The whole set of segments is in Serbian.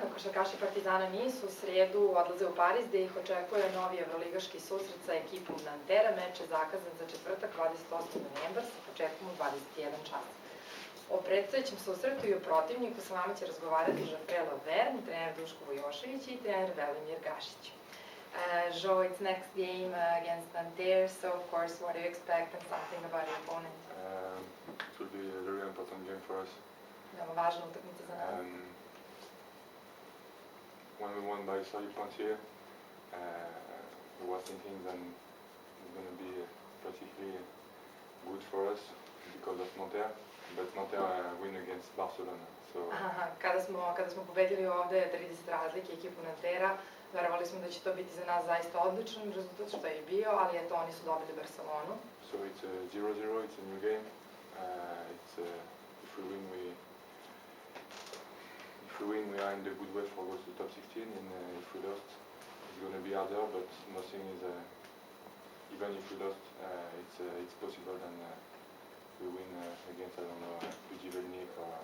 dan, košarkaši Partizana nisu, u sredu odlaze u Pariz gde ih očekuje novi evroligaški susret sa ekipom Nantera. Meč je zakazan za četvrtak 28. novembar sa početkom u 21 čas. O predstojećem susretu i o protivniku sa vama će razgovarati Žofre Laverne, trener Duško Vujošević i trener Velimir Gašić. Jo, it's next game against Nanterre, so of course, what do you expect and something about your opponent? It will be a very important game for us. Veoma važna utakmica za nas. When we won by 30 points here, we were thinking that it's going to be particularly good for us because of Nanterre, but Nanterre win against Barcelona. So Kada smo pobedili ovde 30 razlike ekipu Nantera, verovali smo da će to biti za nas zaista odličan rezultat, što je i bio, ali eto, oni su dobili Barcelonu. So it's a 0-0, it's a new game. If we win, we are in the good way for go to the top 16, and if we lost, it's going to be harder, but nothing is, even if we lost, it's possible, and we win against, I don't know, Givelnik or...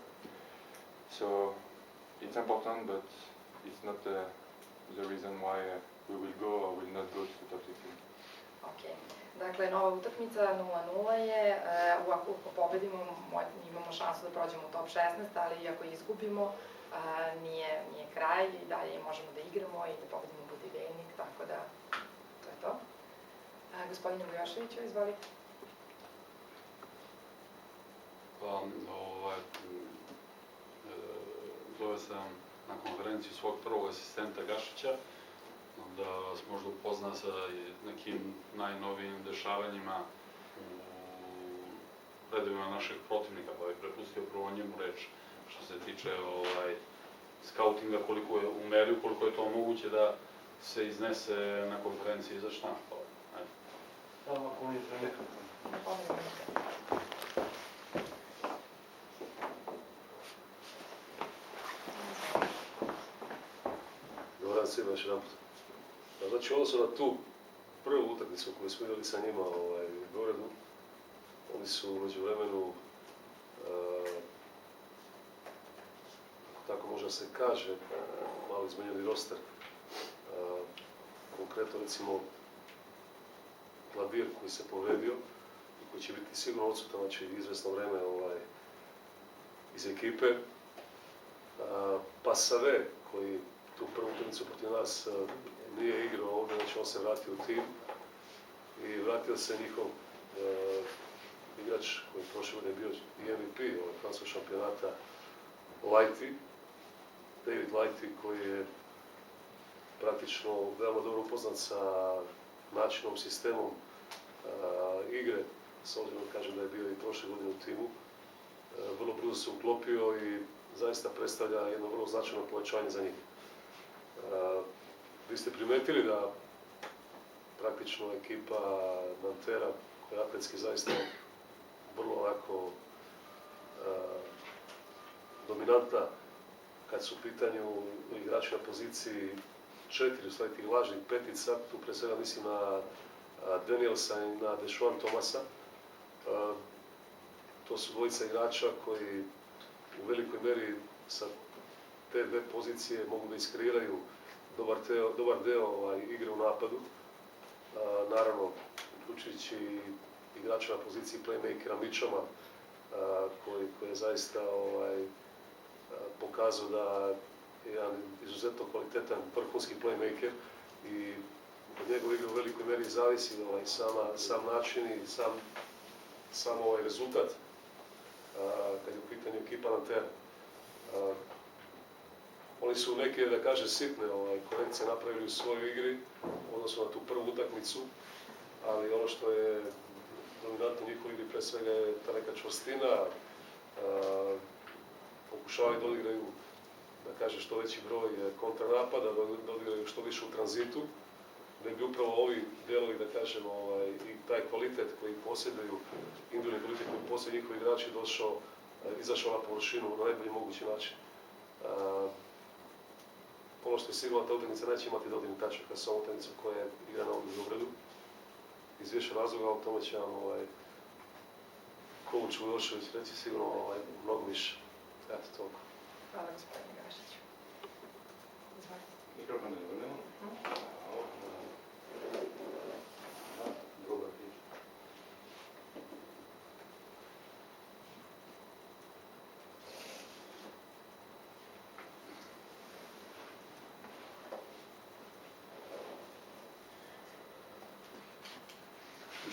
So, it's important, but it's not the reason why we will go or will not go to the top 16. Ok. Dakle, nova utakmica 0-0 je, ako pobedimo imamo šansu da prođemo u top 16, ali i ako izgubimo nije kraj i dalje možemo da igramo i da pobedimo Budivelnik, tako da to je to. Gospodine Vujoševiću, izvolite. Zove sam na konferenciju svog prvog asistenta Gašića, da vas možda upozna sa nekim najnovijim dešavanjima u redovima našeg protivnika, pa bih prepustio prvo njemu reč što se tiče skautinga, koliko je u meri, koliko je to moguće da se iznese na konferenciji za štampu. Samo ako mi je trener. Dobar dan svima još jedan put. Znači, odnosno na tu prvu utakmicu koju smo igrali sa njima u Beogradu, oni su u međuvremenu, tako možda se kaže, malo izmenjali roster. Konkretno, recimo, Klabir koji se povredio i koji će biti sigurno odsutan, znači izvesno vreme iz ekipe. Pasave koji tu prvu utakmicu protiv nas nije igrao ovdje, znači on se vratio u tim i vratio se njihov igrač koji prošle godine bio i MVP francuskog šampionata, David Lighty, koji je praktično veoma dobro upoznat sa načinom, sistemom igre, s obzirom da kažem da je bio i prošle godine u timu. Vrlo brzo se uklopio i zaista predstavlja jedno vrlo značajno povećanje za njih. Vi ste primetili da praktično ekipa Nantera, koja je atletski zaista vrlo onako dominantna, kad su u pitanju igrači na poziciji 4, u stvari tih lažnih petica, tu pre svega mislim na Danielsa i na Dešuan Tomasa. To su dvojica igrača koji u velikoj meri sa te dve pozicije mogu da iskreiraju dobar deo igre u napadu. Naravno, uključujući igrača na poziciji playmakera Mičama, koji je zaista pokazao da je jedan izuzetno kvalitetan vrhunski playmaker i od njegove igre u velikoj meri zavisi sam način i sam rezultat kad je u pitanju ekipa Nanterre. Oni su neke, da kaže, sitne korekcije napravili u svojoj igri, odnosno na tu prvu utakmicu, ali ono što je dominantno u njihovoj igri pre svega je ta neka čvrstina, pokušavaju da odigraju, da kaže, što veći broj kontranapada, da odigraju što više u tranzitu, da bi upravo ovi delovi, da kažemo, i taj kvalitet koji posjeduju, individualni kvalitet koji posjeduju njihovi igrači, izašao na površinu na najbolji mogući način. Ono što je sigurno, ta utakmica neće imati dodirnih tačaka sa utakmicom koja je igrana ovdje u Beogradu. Iz više razloga, o tome će vam coach Vujošević reći sigurno mnogo više. Eto, toliko. Hvala, gospodine Gašiću.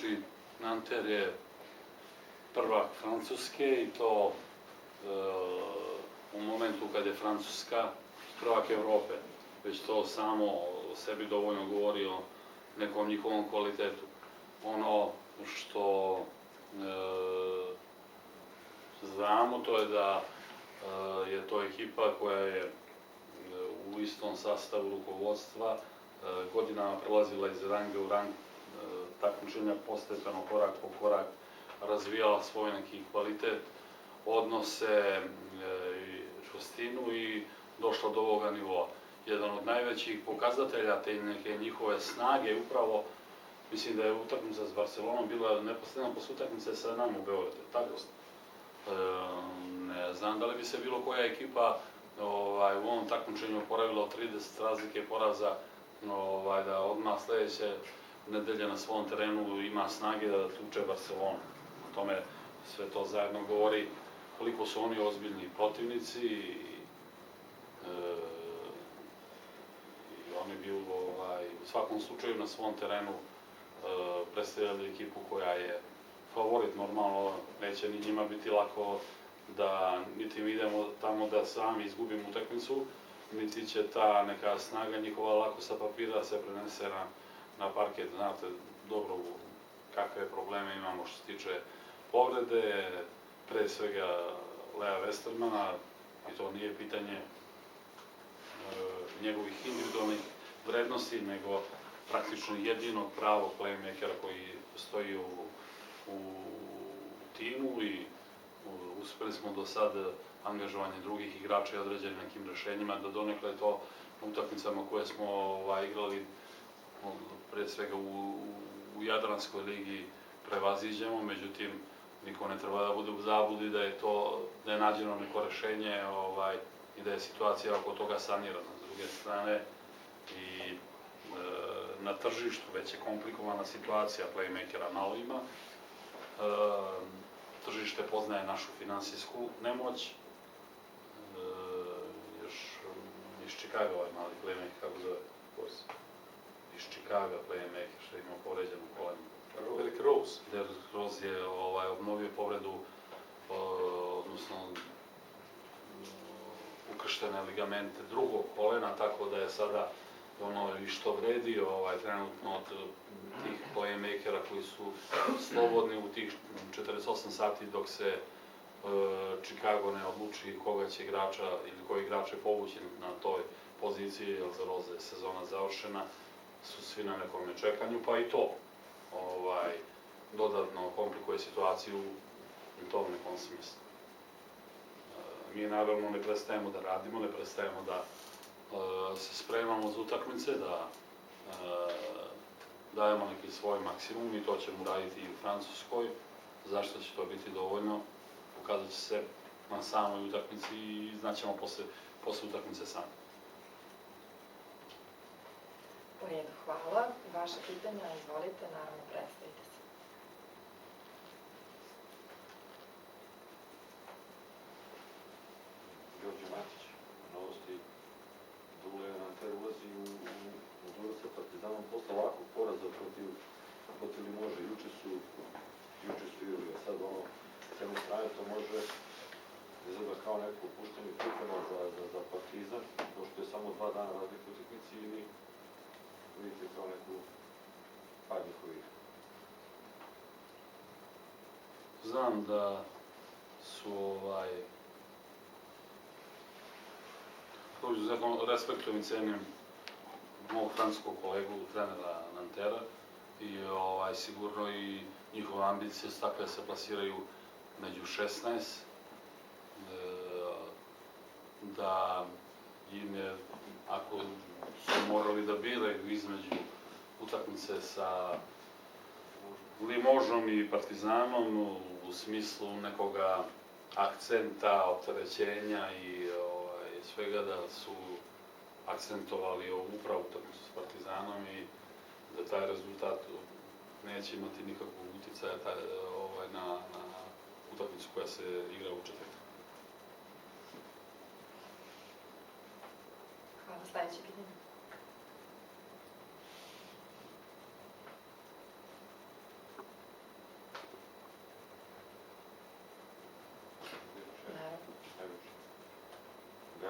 Znači, Nanter je prvak Francuske i to u momentu kad je Francuska prvak Evrope. Već to samo o sebi dovoljno govori o nekom njihovom kvalitetu. Ono što znamo to je da je to ekipa koja je u istom sastavu rukovodstva godinama prelazila iz ranga u rang takmičenja, postepeno korak po korak razvijala svoj neki kvalitet, odnose i čvrstinu i došla do ovoga nivoa. Jedan od najvećih pokazatelja te neke njihove snage upravo, mislim da je utakmica s Barcelonom bila neposredno posle utakmice sa nama u Beogradu, tako? Ne znam da li bi se bilo koja ekipa u ovom takmičenju oporavila od 30 razlike poraza, da odmah sledeće nedelje na svom terenu ima snage da tuče Barcelonu. O tome sve to zajedno govori koliko su oni ozbiljni protivnici i oni bi u svakom slučaju na svom terenu predstavljali ekipu koja je favorit. Normalno neće ni njima biti lako da niti mi idemo tamo da sami izgubimo utakmicu, niti će ta neka snaga njihova lako sa papira se prenese na parket. Znate dobro kakve probleme imamo što se tiče povrede, pre svega Lea Westermana, i to nije pitanje njegovih individualnih vrednosti, nego praktično jedinog pravog playmakera koji stoji u timu i uspeli smo do sad angažovanje drugih igrača i određenim nekim rešenjima da donekle to na utakmicama koje smo igrali pre svega u Jadranskoj ligi prevaziđemo, međutim niko ne treba da bude u zabludi da je nađeno neko rešenje i da je situacija oko toga sanirana. S druge strane, i na tržištu već je komplikovana situacija playmakera malo ima. Tržište poznaje našu finansijsku nemoć. Još iz Čikaga ovaj mali playmaker, kako zove? Iz Čikaga playmaker što je imao povređenu kolenu. Derrick Rose. Derrick Rose je obnovio povredu, odnosno ukrštene ligamente drugog kolena, tako da je sada i što vredi trenutno od tih playmakera koji su slobodni u tih 48 sati dok se Chicago ne odluči koga će igrača ili koji igrač je povući na toj poziciji, jer za Roze je sezona završena, su svi na nekom čekanju, pa i to dodatno komplikuje situaciju u tom nekom smislu. Mi naravno ne prestajemo da radimo, ne prestajemo da se spremamo za utakmice, da dajemo neki svoj maksimum i to ćemo raditi i u Francuskoj. Zašto će to biti dovoljno? Pokazat će se na samoj utakmici i znaćemo posle utakmice sami. U redu, hvala. Vaše pitanja, izvolite, naravno predstavite se. Đorđe Matić, Novosti. Dule Nanter ulazi u duel sa Partizanom posle ovakvog poraza protiv Limoža. Juče su igrali, a sad s jedne strane to može izgleda kao neko opuštanje priprema za Partizan, pošto je samo 2 dana razlike utakmici, ili vidite kao neku pad njihovih? Znam da su izuzetno respektujem i cenim mog francuskog kolegu, trenera Nantera, i sigurno i njihove ambicije su takve da se plasiraju među 16, da im je, ako su morali da biraju između utakmice sa Limožom i Partizanom u smislu nekoga akcenta, opterećenja i svega, da su akcentovali upravo utakmicu s Partizanom i da taj rezultat neće imati nikakvog uticaja na utakmicu koja se igra u četvrtak. Hvala, sledeće pitanje.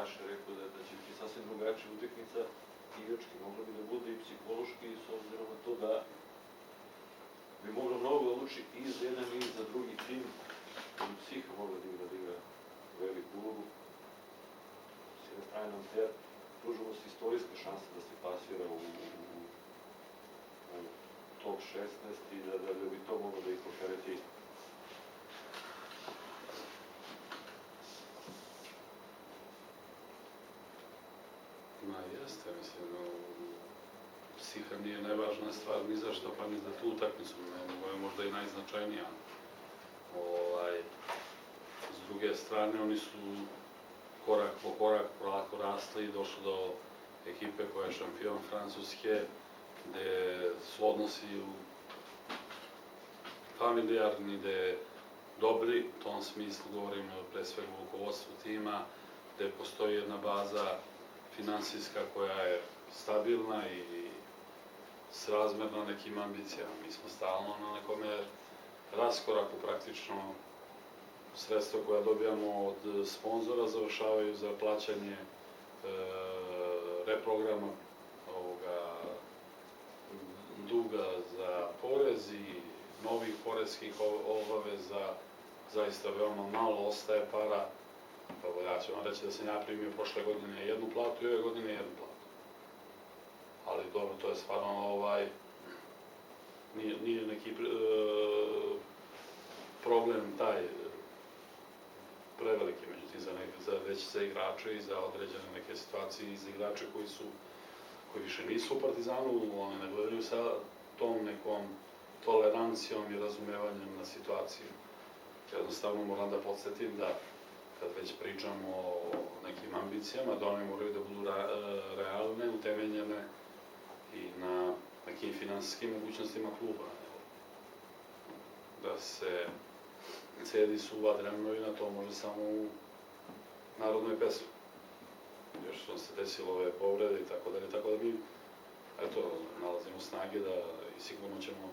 Saša je rekao da će biti sasvim drugačija utakmica igrački, mogla bi da bude i psihološki s obzirom na to da bi moglo mnogo da odluči i za jedan i za drugi tim, da bi psiha mogla da igra veliku ulogu. S jedne strane nam te pružilo se istorijska šansa da se plasira u top 16 i da bi to moglo da ih optereti. Ma jeste, mislim, psiha nije najvažna stvar ni za što, pa ni za tu utakmicu, ovo je možda i najznačajnija. S druge strane, oni su korak po korak polako rasli i došli do ekipe koja je šampion Francuske, gde su odnosi familijarni, gde dobri, u tom smislu govorim pre svega o rukovodstvu tima, gde postoji jedna baza finansijska koja je stabilna i srazmerna nekim ambicijama. Mi smo stalno na nekome raskoraku praktično. Sredstva koja dobijamo od sponzora završavaju za plaćanje reprograma duga za porez i novih porezkih obaveza. Zaista veoma malo ostaje para. Ja ću vam reći da sam ja primio prošle godine jednu platu i ove godine jednu platu. Ali dobro, to je stvarno nije neki problem taj preveliki, međutim već za igrače i za određene neke situacije i za igrače koji više nisu u Partizanu, oni ne gledaju sa tom nekom tolerancijom i razumevanjem na situaciju. Jednostavno moram da podsjetim da kad već pričamo o nekim ambicijama, da one moraju da budu realne, utemeljene i na nekim finansijskim mogućnostima kluba. Da se cedi suva dremnovina, to može samo u narodnoj pesmi. Još su se desilo ove povrede i tako da mi, eto, nalazimo snage da i sigurno ćemo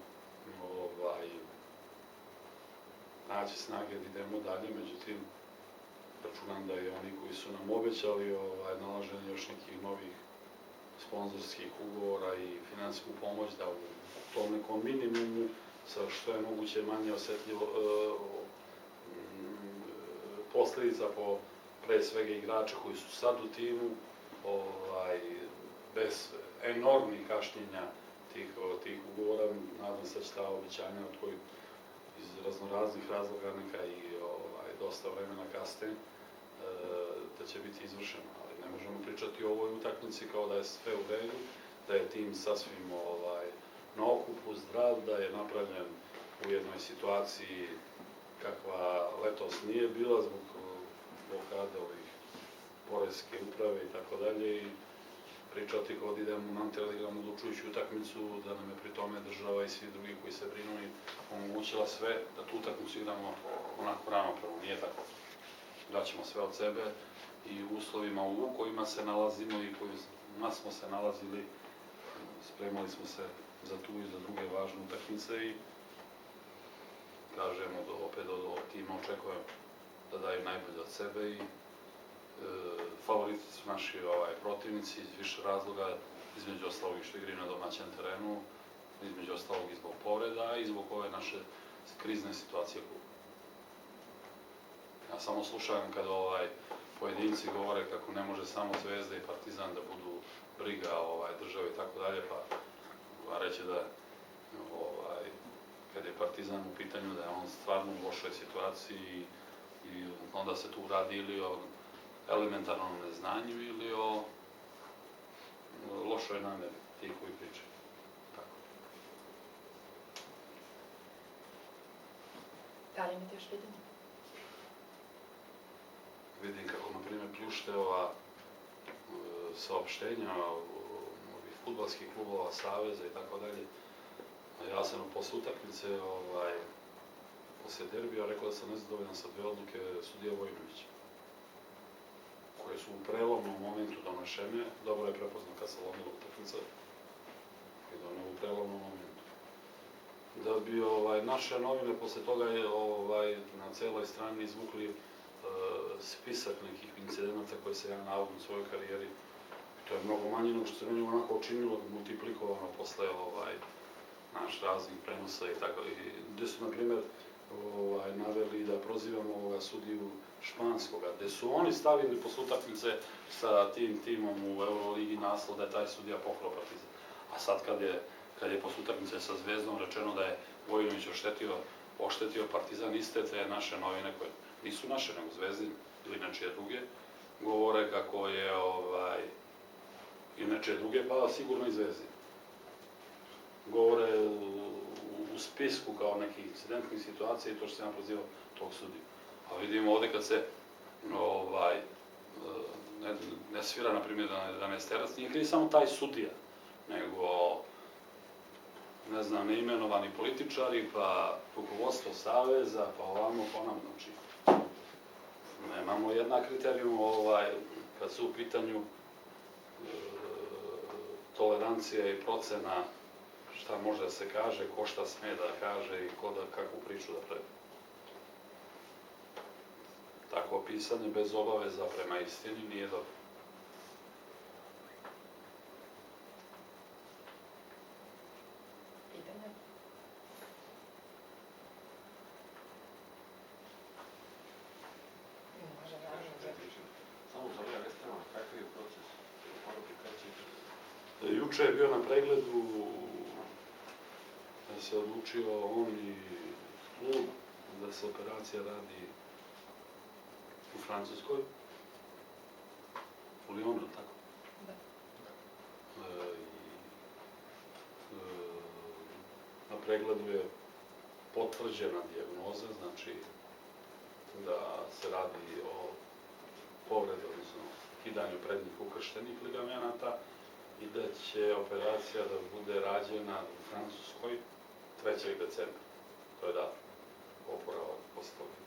naći snage da idemo dalje, međutim, računam da i oni koji su nam obećali nalaženje još nekih novih sponzorskih ugovora i finansijsku pomoć da u tom nekom minimumu sa što je moguće manje osetljivo posledica po pre svega igrača koji su sad u timu, bez enormnih kašnjenja tih ugovora, nadam se da će ta obećanja od kojih iz raznoraznih razloga neka i dosta vremena kasne, da će biti izvršeno, ali ne možemo pričati o ovoj utakmici kao da je sve u redu, da je tim sasvim na okupu, zdrav, da je napravljen u jednoj situaciji kakva letos nije bila zbog blokade ovih poreske uprave i tako dalje i pričati kao da idemo u Nanter da igramo odlučujuću utakmicu, da nam je pri tome država i svi drugi koji se brinu i omogućila sve da tu utakmicu igramo onako ravnopravno. Nije tako. Daćemo sve od sebe i u uslovima u kojima se nalazimo i kojima smo se nalazili, spremali smo se za tu i za druge važne utakmice i kažemo opet od tima očekujem da daju najbolje od sebe i favoriti su naši protivnici iz više razloga, između ostalog i što igraju na domaćem terenu, između ostalog i zbog povreda i zbog ove naše krizne situacije kluba. Ja samo slušam kada pojedinci govore kako ne može samo Zvezda i Partizan da budu briga države i tako dalje, pa reći da kad je Partizan u pitanju da je on stvarno u lošoj situaciji i onda se tu radi ili o elementarnom neznanju ili o lošoj nameri tih koji pričaju. Tako. Da li imate još pitanje? Vidim kako, na primjer, pljušte ova saopštenja ovih fudbalskih klubova, saveza i tako dalje. Ja sam posle utakmice, posle derbija, rekao da sam nezadovoljan sa dve odluke sudija Vojinovića, koje su u prelomnom momentu donošene. Dobro je prepoznao kad se lomila utakmica i doneo u prelomnom momentu. Da bi naše novine posle toga na celoj strani izvukli spisak nekih incidenata koje se ja navodim u svojoj karijeri. To je mnogo manje nego što se meni onako učinilo, multiplikovano posle raznih prenosa i tako. Gde su, na primjer, naveli da prozivamo ovoga sudiju španskoga, gde su oni stavili posle utakmice sa tim timom u Euroligi naslov da je taj sudija pokrao Partizan. A sad kad je posle utakmice sa Zvezdom rečeno da je Vojinović oštetio Partizan, iste te naše novine koje nisu naše, nego Zvezdin ili nečije druge, govore kako je i nečije druge, pa sigurno i Zvezdin. Govore u spisku kao nekih incidentnih situacija i to što sam ja prozivao tog sudiju. A vidimo ovde kad se ne svira, na primjer, da ne sterac, nije kriv samo taj sudija, nego, ne znam, neimenovani političari, pa rukovodstvo saveza, pa ovamo, pa nam, znači, nemamo jednak kriterijum kad su u pitanju tolerancija i procena šta može da se kaže, ko šta sme da kaže i kakvu priču da pravi. Takvo pisanje bez obaveza prema istini nije dobro. Pitanje? Može, naravno. Samo za ovaj restoran, kakav je proces? Poruke kad će... Juče je bio na pregledu da se odlučio on i klub da se operacija radi u Francuskoj, u Lyonu, tako? Da. Na pregledu je potvrđena dijagnoza, znači da se radi o povredi, odnosno kidanju prednjih ukrštenih ligamenata i da će operacija da bude rađena u Francuskoj 3. decembra. To je datum oporavak posle toga.